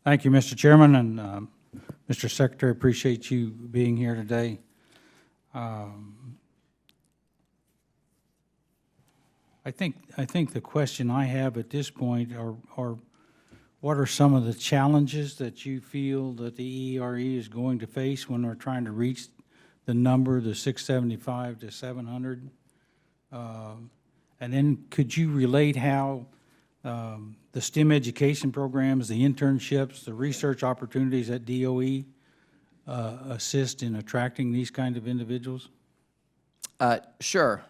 Thank you, Mr. Chairman, and Mr. Secretary, appreciate you being here today. I think the question I have at this point are what are some of the challenges that you feel that the EERE is going to face when we're trying to reach the number, the 675 to 700? And then could you relate how the STEM education programs, the internships, the research opportunities at DOE assist in attracting these kind of individuals? Sure.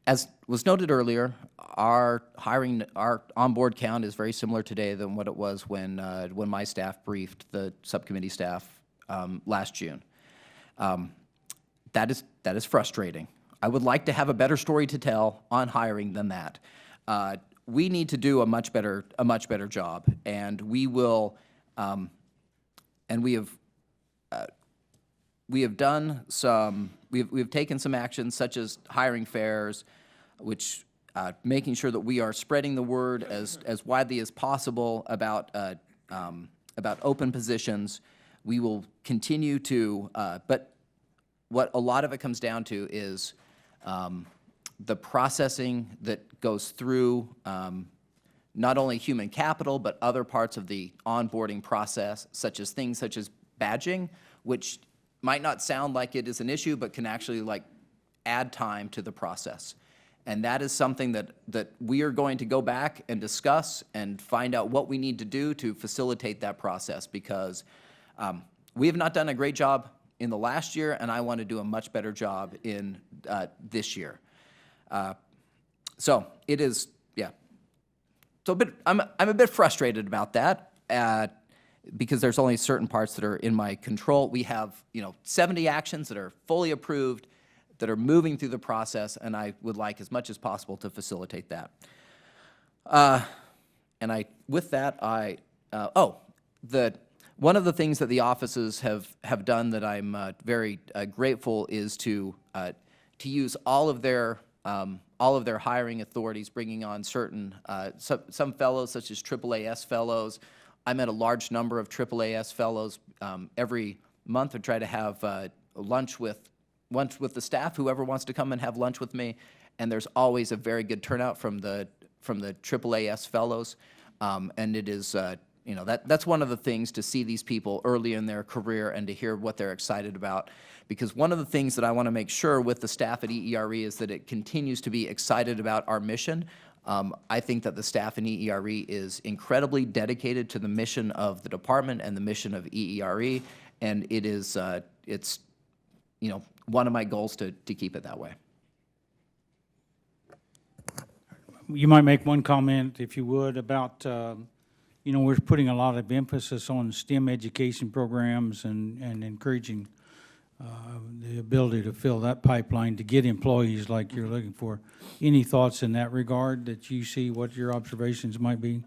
As was noted earlier, our onboard count is very similar today than what it was when my staff briefed the subcommittee staff last June. That is frustrating. I would like to have a better story to tell on hiring than that. We need to do a much better job, and we will, and we have done some. We've taken some actions such as hiring fairs, which making sure that we are spreading the word as widely as possible about open positions. We will continue to, but what a lot of it comes down to is the processing that goes through not only human capital, but other parts of the onboarding process, such as things such as badging, which might not sound like it is an issue, but can actually add time to the process. And that is something that we are going to go back and discuss and find out what we need to do to facilitate that process, because we have not done a great job in the last year, and I want to do a much better job in this year. So it is, yeah. So I'm a bit frustrated about that because there's only certain parts that are in my control. We have 70 actions that are fully approved, that are moving through the process, and I would like as much as possible to facilitate that. And with that, one of the things that the offices have done that I'm very grateful is to use all of their hiring authorities, bringing on certain some fellows such as AAAS fellows. I'm at a large number of AAAS fellows every month. I try to have lunch with the staff, whoever wants to come and have lunch with me, and there's always a very good turnout from the AAAS fellows, and it is that's one of the things, to see these people early in their career and to hear what they're excited about, because one of the things that I want to make sure with the staff at EERE is that it continues to be excited about our mission. I think that the staff in EERE is incredibly dedicated to the mission of the department and the mission of EERE, and it is it's one of my goals to keep it that way. You might make one comment, if you would, about we're putting a lot of emphasis on STEM education programs and encouraging the ability to fill that pipeline to get employees like you're looking for. Any thoughts in that regard that you see, what your observations might be?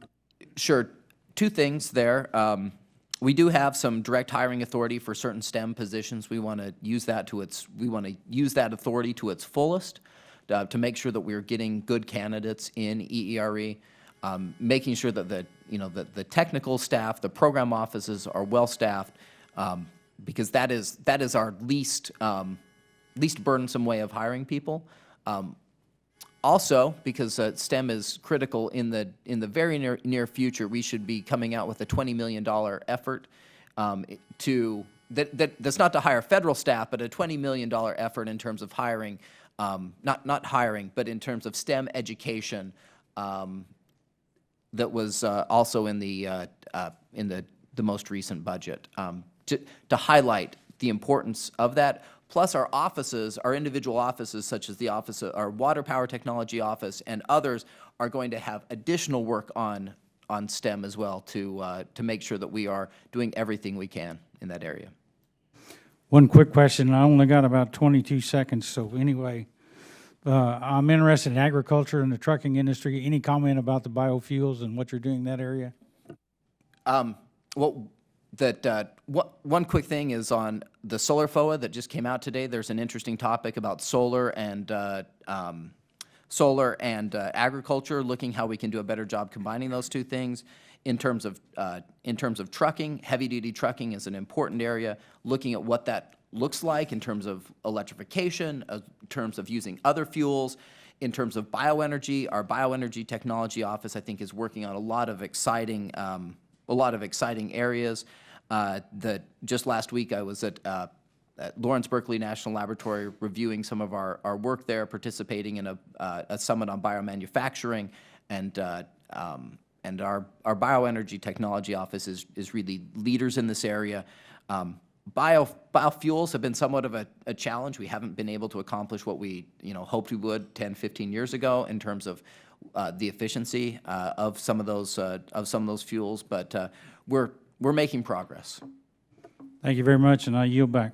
Sure. Two things there. We do have some direct hiring authority for certain STEM positions. We want to use that authority to its fullest to make sure that we're getting good candidates in EERE, making sure that the technical staff, the program offices are well staffed, because that is our least burdensome way of hiring people. Also, because STEM is critical in the very near future, we should be coming out with a $20 million effort that's not to hire federal staff, but a $20 million effort in terms of hiring, not hiring, but in terms of STEM education. That was also in the most recent budget, to highlight the importance of that. Plus, our offices, our individual offices, such as our Water Power Technology office and others, are going to have additional work on STEM as well to make sure that we are doing everything we can in that area. One quick question. I only got about 22 seconds, so anyway, I'm interested in agriculture and the trucking industry. Any comment about the biofuels and what you're doing in that area? Well, one quick thing is on the solar FOA that just came out today. There's an interesting topic about solar and solar and agriculture, looking how we can do a better job combining those two things. In terms of trucking, heavy-duty trucking is an important area, looking at what that looks like in terms of electrification, in terms of using other fuels, in terms of bioenergy. Our bioenergy technology office, I think, is working on a lot of exciting areas. Just last week, I was at Lawrence Berkeley National Laboratory reviewing some of our work there, participating in a summit on biomanufacturing, and our bioenergy technology office is really leaders in this area. Biofuels have been somewhat of a challenge. We haven't been able to accomplish what we hoped we would 10, 15 years ago in terms of the efficiency of some of those fuels, but we're making progress. Thank you very much, and I yield back.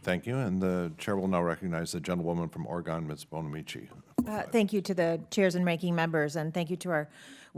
Thank you, and the chair will now recognize the gentlewoman from Oregon, Ms. Bonamici. Thank you to the chairs and ranking members, and thank you to our